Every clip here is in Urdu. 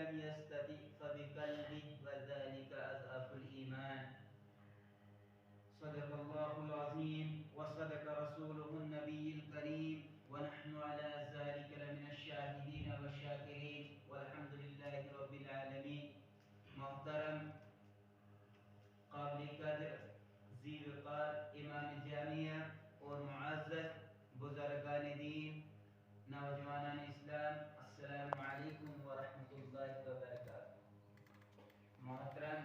لم يستطع فبقلبه وذلك أضعف الإيمان. صدق الله العظيم وصدق رسوله النبي الكريم ونحن على ذلك لمن الشاهدين والشاكرين والحمد لله رب العالمين. محترم قابل قدر ذی وقار امام جامعہ اور معزز بزرگان دین نوجوانان اسلام، السلام علیکم ورحمۃ اللہ وبرکاتہ. محترم،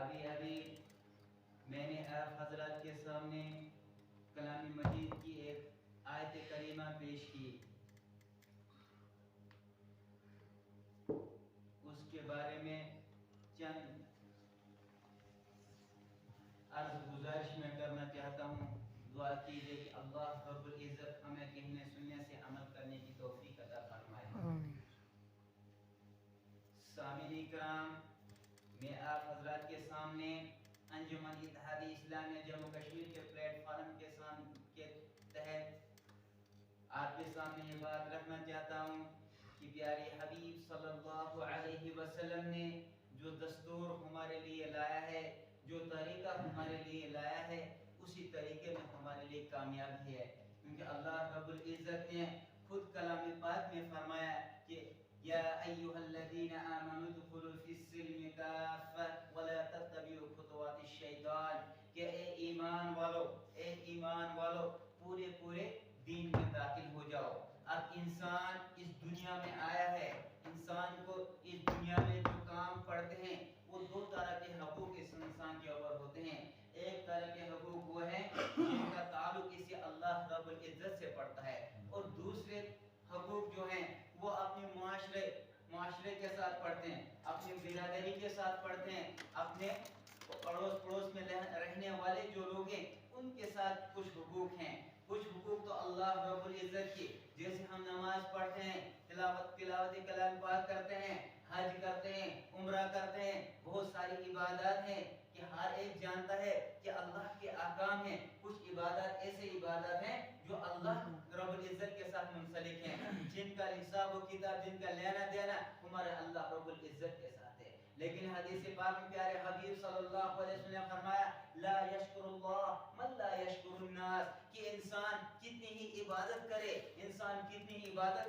ابھی میں نے آپ حضرات کے سامنے کلام مجید کی ایک آیت کریمہ پیش کی. اس کے بارے میں چند عرض گزارش میں کرنا چاہتا ہوں. دعا کیجیے کہ اللہ رب العزت ہمیں کہنے سننے سے عمل کرنے کی توفیق عطا فرمائے. سامعین کرام، میں آپ حضرات کے سامنے انجمن اتحاد اسلامیہ جموں کشمیر کے پلیٹ فارم کے تحت آپ کے سامنے یہ بات رکھنا چاہتا ہوں کہ پیارے حبیب صلی اللہ علیہ وسلم نے جو دستور ہمارے لیے لایا ہے، جو طریقہ ہمارے لیے لایا ہے، اسی طریقے میں ہمارے لیے کامیابی ہے. کیونکہ اللہ رب العزت نے خود کلام پاک میں فرمایا کہ یا ایھا الذین آمنوا ادخلوا فی السلم کافۃ ولا تتبعوا خطوات الشیطان، کہ اے ایمان والو پورے دین میں داخل ہو جاؤ. اب انسان اس دنیا میں آیا ہے، انسان کو اس دنیا میں جو کام پڑتے ہیں وہ دو طرح کے حقوق اس انسان کے اوپر ہوتے ہیں. ایک طرح کے حقوق وہ ہیں جن کا تعلق اسے اللہ رب العزت سے پڑتا ہے، اور دوسرے حقوق جو ہیں وہ اپنے معاشرے کے ساتھ پڑھتے ہیں، اپنی برادری کے ساتھ پڑھتے ہیں، اپنے پڑوس میں رہنے والے جو لوگ ہیں ان کے ساتھ کچھ حقوق ہیں. کچھ حقوق تو اللہ رب العزت کی، جیسے ہم نماز پڑھتے ہیں، تلاوت کلام پاک کرتے ہیں، حج کرتے ہیں، عمرہ کرتے ہیں، بہت ساری عبادات ہیں کہ ہر ایک جانتا ہے کہ اللہ کے احکام ہیں. کچھ عبادات ایسے عبادات ہیں جو اللہ رب العزت کے ساتھ منسلک ہیں، جن کا حساب و کتاب، جن کا لینا دینا ہمارے اللہ رب العزت کے ساتھ ہے. لیکن حدیث پاک میں پیارے حبیب صلی اللہ علیہ وسلم نے فرمایا لا یشکر اللہ من لا یشکر الناس، کہ انسان کتنی ہی عبادت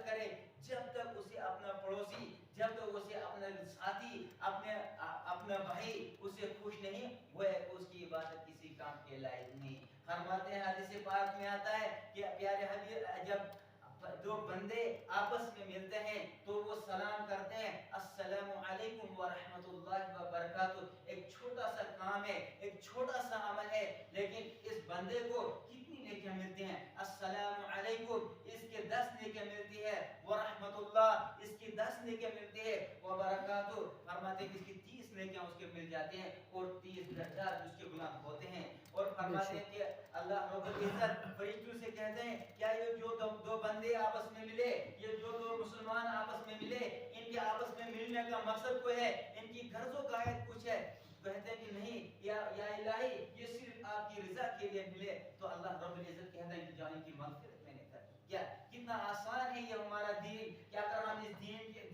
کرے جب تک اسے اپنا پڑوسی، جب تک اسے اپنا ساتھی، اپنا بھائی اسے خوش نہیں ہوئے، اس کی عبادت کسی کام کے لائق نہیں. فرماتے ہیں حدیث پاک میں آتا ہے کہ پیارے حبیب جب دو بندے آپس میں ملتے ہیں تو وہ سلام کرتے ہیں السلام علیکم ورحمۃ اللہ وبرکاتہ. ایک چھوٹا سا کام ہے، ایک چھوٹا سا عمل ہے، لیکن اس بندے کو کتنی نیکیاں ملتی ہیں. السلام علیکم اس کے 10 نیکیاں ملتی ہے، ورحمۃ اللہ اس کی 10 نیکیاں ملتی ہے، وبرکاتہ فرماتے ہیں اس کی 30 نیکیاں اس کے مل جاتی ہیں اور 30 درجات اس کے گناہ ہوتے ہیں. اور فرماتے ہیں کہ اللہ رب العزت فرشتوں سے کہتے ہیں کیا یہ جو دو بندے آپس میں ملے، یہ جو دو مسلمان آپس میں ملے، ان کے آپس میں ملنے کا مقصد کوئی ہے، ان کی غرض و قاعد کچھ ہے؟ کہتے ہیں کہ نہیں یا الہی یہ صرف آپ کی رضا کے لیے ملے. تو اللہ رب العزت کہتا ہے کہ جانے کی مغفرت میں نے کر دی. کیا کتنا آسان ہے یہ ہمارا دین کہ اگر ہم اس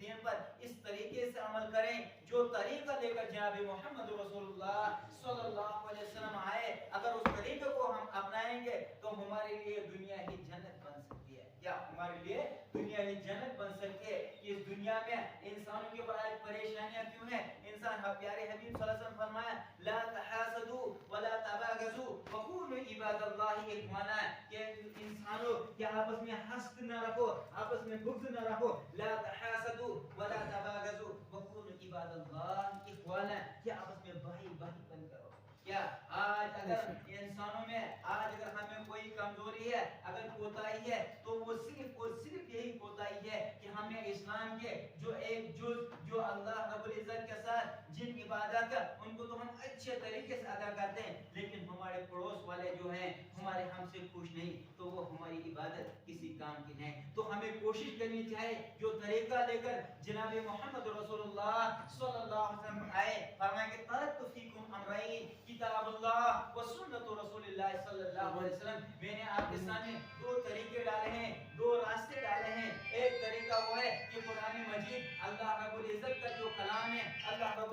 دین پر اس طریقے سے عمل کریں جو طریقہ لے کر جناب محمد رسول اللہ صلی اللہ علیہ وسلم آئے، اگر اس طریقے کو ہم اپنائیں گے تو ہمارے لیے دنیا ہی جنت بن سکتی ہے. کیا ہمارے لیے دنیا ہی جنت بن سکتی ہے. کہ اس دنیا میں انسانوں کے اوپر آج پریشانیاں کیوں ہیں؟ انسان پیارے حبیب صلی اللہ علیہ وسلم فرمایا لا تحاسدوا ولا تباغضوا وكونوا عباد اللہ اخوانا، کہ انسانوں کہ آپس میں حسد نہ رکھو، آپس میں بغض نہ رکھو. لا تحاسدوا ولا تباغضوا وكونوا عباد اللہ اخوانا، کہ آپس میں بھائی بن کرو. کیا آج اگر انسانوں میں اگر ہمیں کوئی کمزوری ہے، اگر کوتاہی ہے، تو وہ صرف اور صرف یہی کوتاہی ہے کہ ہمیں اسلام کے جو ایک جز جو اللہ رب العزت کے ساتھ جن عبادات کا ان کو تو ہم اچھے طریقے سے ادا کرتے ہیں، لیکن ہمارے پڑوس والے جو ہیں ہمارے ہم سے خوش نہیں، تو وہ ہماری عبادت کسی کام کی نہیں. تو ہمیں کوشش کرنی چاہیے جو طریقہ لے کر جناب محمد رسول اللہ صلی اللہ علیہ وسلم آئے، فرمایا کہ ترکت فیکم امرین کتاب اللہ و سنت رسول اللہ صلی اللہ علیہ وسلم. میں نے آپ کے سامنے 2 طریقے ڈالے ہیں، 2 راستے ڈالے ہیں. ایک طریقہ وہ ہے کہ قرآن مجید اللہ رب العزت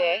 there,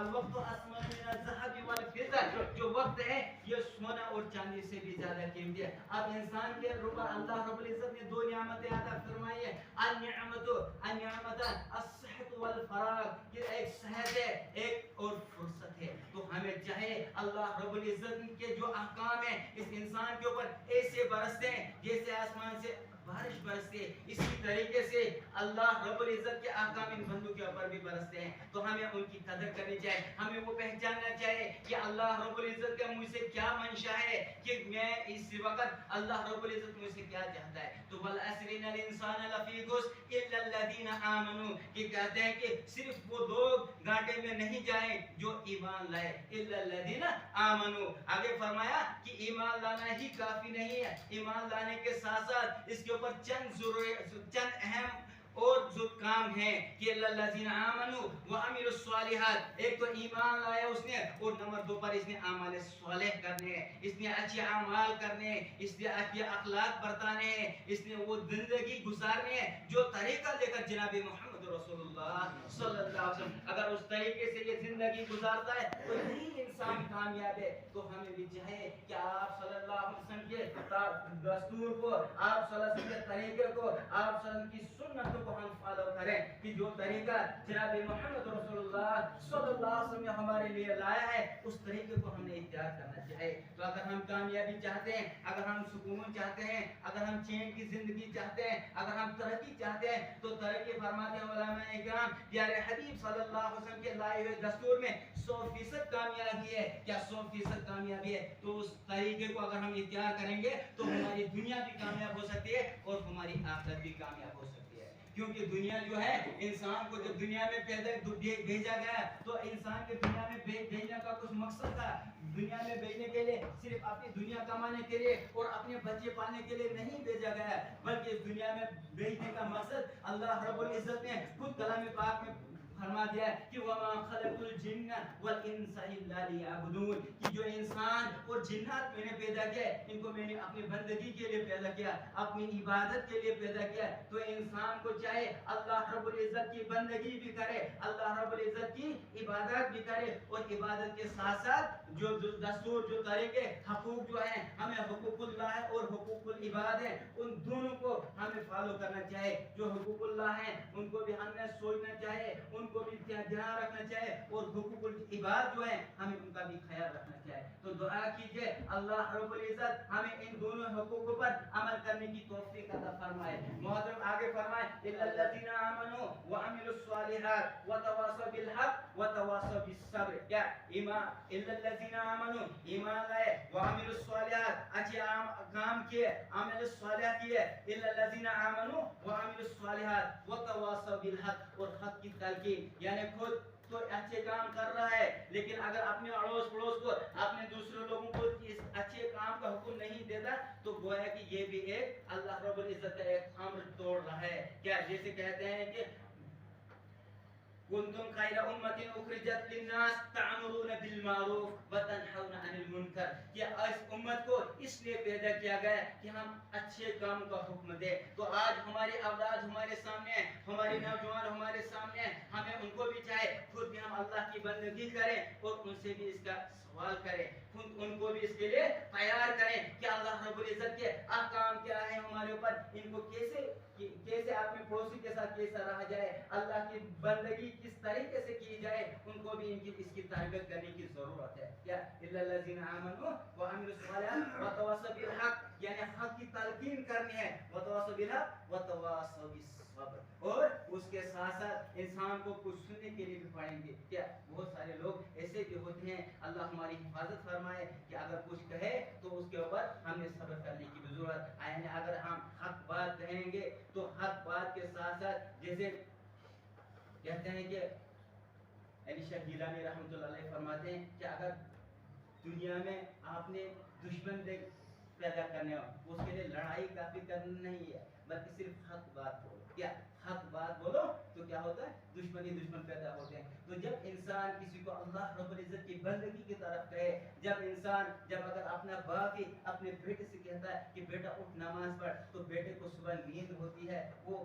الوقت اسمن من الذهب والفضة, جو وقت ہے یہ سونا اور چاندی سے بھی زیادہ قیمتی ہے. اب انسان کے اوپر اللہ رب العزت نے دو نعمتیں عطا فرمائی ہے, النعمت الصحت والفراغ, یہ ایک صحت ہے ایک اور فرصت ہے. تو ہمیں چاہے اللہ رب العزت کے جو احکام ہیں اس انسان کے اوپر ایسے برستے ہیں جیسے آسمان سے بارش برستے, اسی طریقے سے اللہ رب العزت کے احکام ان بندوں کے اوپر بھی برستے ہیں. تو ہمیں ان کی قدر کرنی چاہیے, ہمیں وہ پہچاننا چاہیے کہ اللہ رب العزت کا مجھ سے کیا منشا ہے, کہ میں اس وقت اللہ رب العزت مجھ سے کیا چاہتا ہے. تو والعصر ان الانسان لفی خسر الا الذین آمنوا, کہ کہتے ہیں کہ صرف وہ لوگ گھاٹے میں نہیں جائیں جو ایمان لائے, الا الذین آمنوا. آگے فرمایا کہ ایمان لانا ہی کافی نہیں ہے, ایمان لانے کے ساتھ ساتھ اس کے اوپر چند اہم اور جو کام ہیں کہ الذین آمنوا وعملوا الصالحات. ایک تو ایمان لایا اس نے, اور نمبر 2 پر اس نے اعمال صالح کرنے ہیں, اس نے اچھے اعمال کرنے ہیں, اس نے اچھے اخلاق برتانے ہیں, اس نے وہ زندگی گزارنے ہیں جو طریقہ لے کر جناب محمد رسول اللہ صلی اللہ علیہ وسلم اگر اس طریقے سے یہ زندگی گزارتا ہے تو یہی انسان کامیاب ہے. تو ہمیں بھی چاہے کہ آپ صلی اللہ علیہ وسلم کے دستور کو, آپ صلی اللہ علیہ وسلم کے طریقے کو, آپ صلی اللہ علیہ وسلم کی سنتوں کو ہم فالو کریں, کہ جو طریقہ جناب محمد رسول اللہ صلی اللہ علیہ وسلم نے ہمارے لیے لایا ہے اس طریقے کو ہم نے اختیار کرنا چاہیے. تو اگر ہم کامیابی چاہتے ہیں, اگر ہم سکون چاہتے ہیں, اگر ہم چین کی زندگی چاہتے ہیں, اگر ہم ترقی چاہتے ہیں, تو ترقی فرماتے ہیں علماء اکرام پیارے حبیب صلی اللہ علیہ وسلم کے لائے ہوئے دستور میں 100% کامیابی ہے. کیا 100% کامیابی ہے؟ تو اس طریقے کو اگر ہم اختیار کریں گے تو ہماری دنیا بھی کامیاب ہو سکتی ہے اور ہماری آخرت بھی کامیاب ہو سکتی ہے. کیونکہ دنیا جو ہے انسان کو جب دنیا میں بھیجا گیا تو انسان کے دنیا میں بھیجنے کا کچھ مقصد تھا. دنیا میں بھیجنے کے لیے صرف اپنی دنیا کمانے کے لیے اور اپنے بچے پالنے کے لیے نہیں بھیجا گیا, بلکہ اس دنیا میں بھیجنے کا مقصد اللہ رب العزت نے خود کلام پاک میں فرما دیا ہے کہ وَمَا خَلَقُ الْجِنَّ وَالْإِنسَ إِلَّا لِيَعْبُدُونَ, کہ جو انسان اور جنات میں نے پیدا کیا, ان کو میں نے اپنی بندگی کے لیے پیدا کیا, اپنی عبادت کے لیے پیدا کیا. تو انسان کو چاہے اللہ رب العزت کی بندگی بھی کرے, اللہ رب العزت کی عبادت بھی کرے, اور عبادت کے ساتھ ساتھ جو دستور, جو طریقے, حقوق جو ہیں, ہمیں حقوق اللہ ہے اور حقوق العباد ہے, ان دونوں کو ہمیں فالو کرنا چاہیے. جو حقوق اللہ ہیں ان کو بھی ہمیں سوچنا چاہیے, ان کو بھی دھیان رکھنا چاہیے, اور حقوق العباد جو ہیں ہمیں ان کا بھی خیال رکھنا چاہیے. تو دعا کیجئے اللہ رب العزت ہمیں ان دونوں حقوق پر عمل کرنے کی توفیق عطا فرمائے. محترم آگے فرمائے الا الذین آمنوا وعملوا الصالحات وتواصوا بالحق وتواصوا بالصبر. کیا ایمان, الا الذین آمنوا, ایمان لائے, وعملوا الصالحات, اچھے کام کیے, عمل صالح کیے, الا الذین آمنوا وعملوا الصالحات وتواصوا بالحق, اور حق کی تلقین, یعنی خود تو اچھے کام کر رہا ہے لیکن اگر اپنے اڑوس پڑوس کو, اپنے دوسرے لوگوں کو اس اچھے کام کا حکم نہیں دیتا تو گویا کہ یہ بھی ایک اللہ رب العزت کا ایک امر توڑ رہا ہے. کیا جیسے کہتے ہیں کہ کنتم خیر امت اخرجت للناس تعمرون بالمعروف وتنہون عن المنکر, کہ اس امت کو اس لیے پیدا کیا گیا کہ ہم اچھے کام کا حکم دیں. تو آج ہماری اولاد ہمارے سامنے ہیں, ہمارے نوجوان ہمارے سامنے ہیں, ہمیں ان کو بھی چاہے خود بھی ہم اللہ کی بندگی کریں اور ان سے بھی اس کا سوال کریں, خود ان کو بھی اس کے لیے تیار کریں کہ اللہ رب العزت کے احکام کیا ہیں ہمارے اوپر, ان کو کیسے اپنے پڑوسی کے ساتھ کیسا رہا جائے, اللہ کی بندگی کس طریقے سے کی جائے, ان کو بھی اس کی تربیت کرنے کی ضرورت ہے. کیا الا الذین آمنوا وعملوا الصالحات وتواصوا بالحق, یعنی حق کی تلقین کرنی ہے, وتواصوا بالحق وتواصوا بالصبر, اور اس کے ساتھ ساتھ انسان کو کچھ سننے کے لیے بھی پڑھیں گے. کیا بہت سارے لوگ ایسے بھی ہوتے ہیں, اللہ ہماری حفاظت فرمائے, کہ اگر کچھ کہے تو اس کے اوپر ہمیں صبر کرنے کی بھی ضرورت ہے. یعنی اگر ہم حق بات کہیں گے تو حق بات کے ساتھ ساتھ, جیسے کہتے ہیں کہ علی شاہ گیلانی رحمۃ اللہ علیہ فرماتے ہیں کہ اگر دنیا میں آپ نے دشمن پیدا کرنے ہو, اس کے لیے لڑائی کافی کرنا نہیں ہے, بلکہ صرف حق بات بولو. کیا حق بات بولو تو کیا ہوتا ہے, دشمن پیدا ہوتے ہیں. تو جب انسان کسی کو اللہ رب العزت کی بندگی کی طرف کہے, جب اگر اپنا باپ ہی اپنے بیٹے سے کہتا ہے کہ بیٹا اٹھ نماز پڑھ, تو بیٹے کو صبح نیند ہوتی ہے, وہ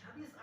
26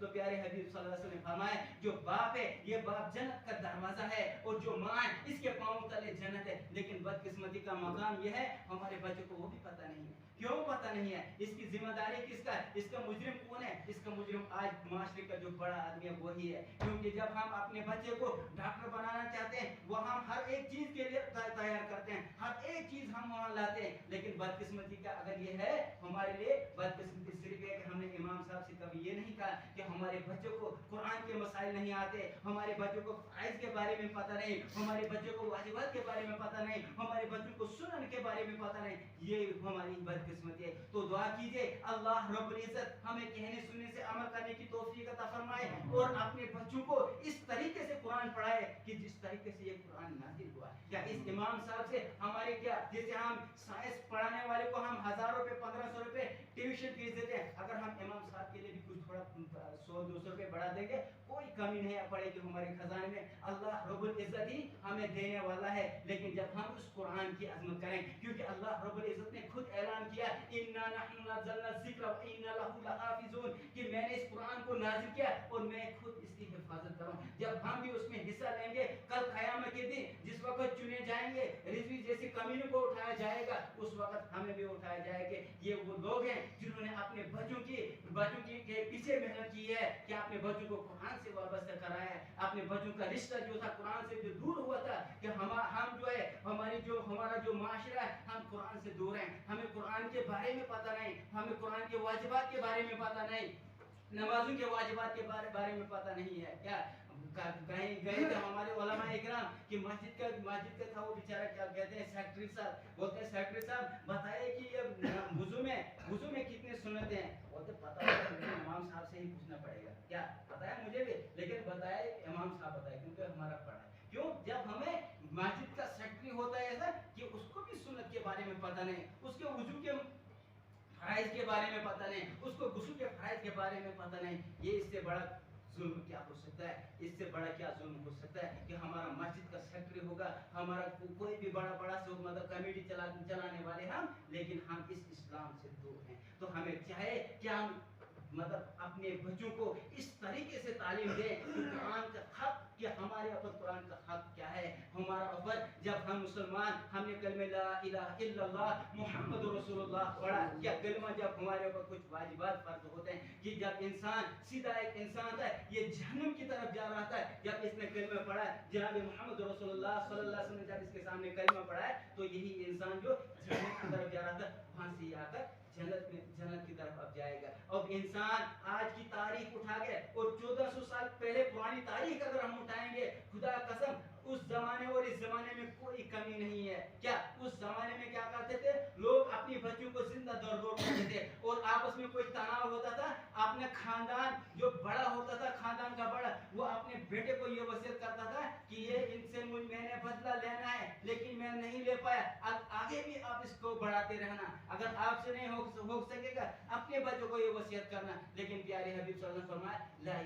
تو پیارے حبیب صلی اللہ علیہ وسلم نے فرمایا جو باپ ہے یہ باپ جنت کا دروازہ ہے اور جو ماں ہے اس کے پاؤں تلے جنت ہے. لیکن بدقسمتی کا مقام یہ ہے ہمارے بچوں کو وہ بھی پتہ نہیں ہے. کیوں پتہ نہیں ہے؟ اس کی ذمہ داری کس کا ہے؟ اس کا مجرم کون ہے؟ اس کا مجرم آج معاشرے کا جو بڑا آدمی ہے وہی ہے. کیونکہ جب ہم اپنے بچے کو ڈاکٹر بنانا چاہتے ہیں وہ ہم ہر ایک چیز کے لیے تیار کرتے ہیں, ہر ایک چیز ہم وہاں لاتے ہیں. لیکن بدقسمتی کا اگر یہ ہے ہمارے لیے بدقسمتی صرف یہ کہ ہم نے امام صاحب سے کبھی یہ نہیں کہا کہ ہمارے بچوں کو قرآن کے مسائل نہیں آتے, ہمارے بچوں کو فرائض کے بارے میں پتہ نہیں, ہمارے بچوں کو واجبات کے بارے میں پتہ نہیں, ہمارے بچوں کو سنن کے بارے میں پتہ نہیں. یہ ہماری بدقسمتی ہے. تو دعا کیجئے اللہ رب العزت ہمیں کہنے سننے سے عمل کرنے کی توفیق عطا فرمائے اور اپنے بچوں کو اس طریقے سے قرآن پڑھائے کہ جس طریقے سے یہ قرآن نازل ہوا. کیا اس امام صاحب سے ہمارے کیا جیسے ہم سائنس پڑھانے والے کو ہم 1000 روپے 1500 روپے ٹیوشن فیس دیتے ہیں, اگر ہم امام صاحب کے لیے بھی کچھ تھوڑا 100-200 روپے بڑھا دیں گے کوئی کمی نہیں پڑے گی ہمارے خزانے میں. اللہ رب العزت ہی ہمیں دینے والا ہے. لیکن جب ہم اس قرآن کی عظمت کریں کیونکہ اللہ رب العزت نے خود اعلان کیا انا نحن نزلنا الذکر وانا له لحافظون کہ میں نے اس قرآن کو نازل کیا اور میں خود اس کی حفاظت کروں. جب ہم بھی اس میں حصہ لیں گے کل قیامت کے دن جس وقت چنے جائیں گے رضوی جیسے کمینوں کو اٹھایا جائے گا اس وقت ہمیں بھی اٹھایا جائے گا. یہ وہ لوگ ہیں جنہوں نے اپنے بچوں کی کے پیچھے محنت کی ہے کہ اپنے بچوں کو قرآن سے وابستہ کرایا ہے. اپنے بچوں کا رشتہ جو تھا قرآن سے جو دور ہوا تھا کہ ہم جو ہے ہمارا جو معاشرہ ہے ہم قرآن سے دور ہیں, ہمیں قرآن کے بارے میں پتہ نہیں, ہمیں قرآن کے واجبات کے بارے میں پتہ نہیں, نمازوں کے واجبات کے بارے میں پتہ نہیں ہے. کیا کہیں گئے تھے ہمارے علماء اکرام کہ مسجد کا تھا وہ بیچارہ کیا کہتے ہیں سیکرٹری صاحب, بولتے ہیں سیکرٹری صاحب بتائیے کہ یہ وضو میں کتنے سنتیں ہیں. بولتے پتہ ہے مجھے امام صاحب سے ہی پوچھنا پڑے گا. کیا پتہ ہے مجھے بھی لیکن بتائے امام صاحب بتائے کیونکہ ہمارا پڑھا ہے. کیوں جب ہمیں مسجد کا سیکرٹری ہوتا ہے ایسا کہ اس کو بھی سنت کے بارے میں پتہ نہیں, اس کے وضو کے فرائض کے بارے میں پتہ نہیں, اس کو غسل کے فرائض کے بارے میں پتہ نہیں. یہ اس سے بڑا ظلم کیا ہو سکتا ہے؟ اس سے بڑا کیا ظلم ہو سکتا ہے کہ ہمارا مسجد کا سیکرٹری ہوگا, ہمارا کوئی بھی بڑا سے مطلب کمیٹی چلانے والے ہم, لیکن ہم اس اسلام سے دور ہیں. تو ہمیں چاہے کہ ہم مطلب اپنے بچوں کو اس طریقے سے تعلیم دیں کہ قرآن کا حق کہ ہمارے اوپر قرآن کا حق کیا ہے. ہمارا اوپر جب ہم مسلمان ہم نے کلمہ لا الہ الا اللہ محمد رسول اللہ پڑھا, کیا کلمہ جب ہمارے اوپر کچھ واجبات فرض ہوتے ہیں کہ جب انسان سیدھا ایک انسان تھا یہ جہنم کی طرف جا رہا تھا, جب اس نے کلمہ پڑھا جناب محمد رسول اللہ صلی اللہ علیہ وسلم نے جب اس کے سامنے کلمہ پڑھا تو یہی انسان جو جہنم کی طرف جا رہا تھا وہاں سے آ کر جنت کی طرف اب جائے گا. اب انسان آج کی تاریخ اٹھا گئے اور 1400 سال پہلے پرانی تاریخ اگر ہم اٹھائیں گے خدا قسم اس زمانے اور اس زمانے میں کوئی کمی نہیں ہے. کیا اس زمانے میں کیا کرتے تھے لوگ اپنی بچوں کو زندہ دور کرتے تھے اور آپس میں کوئی تناؤ ہوتا تھا اپنے خاندان جو بڑا ہوتا تھا خاندان کا بڑا وہ اپنے بیٹے کو یہ وصیت کرتا تھا کہ یہ ان سے میں نے بدلہ لینا ہے لیکن میں نہیں لے پایا, آگے بھی آپ اس کو بڑھاتے رہنا, اگر آپ سے نہیں ہو سکے گا اپنے بچوں کو یہ وصیت کرنا. لیکن پیارے حبیب صلی اللہ علیہ وسلم فرمایا لا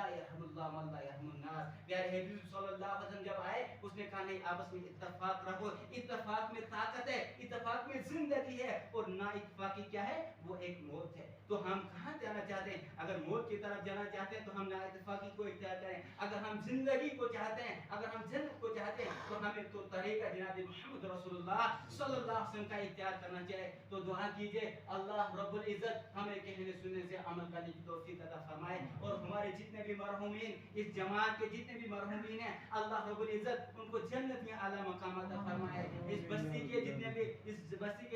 یرحم اللہ من لا یرحم الناس. پیارے حبیب صلی اللہ علیہ وسلم جب آئے اس نے کہا نہیں آپس میں اتفاق رکھو, اتفاق میں طاقت ہے, اتفاق میں زندگی ہے اور نا اتفاقی کیا ہے وہ ایک موت ہے. تو ہم کہاں جانا چاہتے ہیں؟ اگر موت کی طرف جانا چاہتے ہیں تو ہم نا اتفاقی کو اختیار کریں, اگر ہم زندگی کو چاہتے ہیں اگر ہم جنت کو چاہتے ہیں تو ہمیں تو طریقہ جناب محمد رسول اللہ صلی اللہ علیہ وسلم کا اختیار کرنا چاہیے. تو دعا کیجئے اللہ رب العزت ہمیں کہنے سننے سے عمل کرنے کی توفیق عطا فرمائے اور ہمارے جتنے بھی مرحومین اس جماعت کے جتنے بھی مرحومین ہیں اللہ رب العزت ان کو جنت میں اعلیٰ مقام عطا فرمائے. اس بستی کے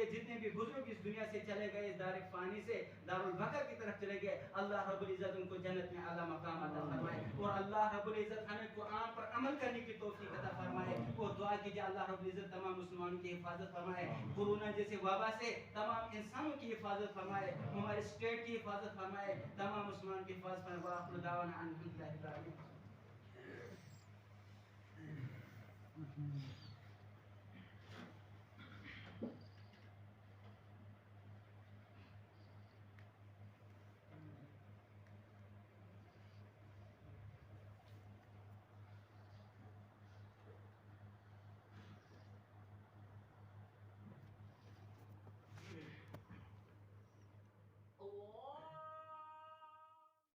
جتنے بھی بزرگ اس دنیا سے چلے گئے اس دار فانی سے دارالبقر کی طرف چلے گئے اللہ رب العزت ان کو جنت میں اعلیٰ مقام عطا فرمائے اور اللہ رب العزت ہمیں قرآن پر عمل کرنے کی توفیق عطا فرمائے. اور دعا کیجئے اللہ رب العزت تمام مسلمانوں کی حفاظت فرمائے, کورونا جیسے وبا سے تمام انسانوں کی حفاظت فرمائے, ہمارے اسٹیٹ کی حفاظت فرمائے, تمام مسلمان کی حفاظت فرمائے. وآخر دعوانا ان الحمد للہ رب العالمین.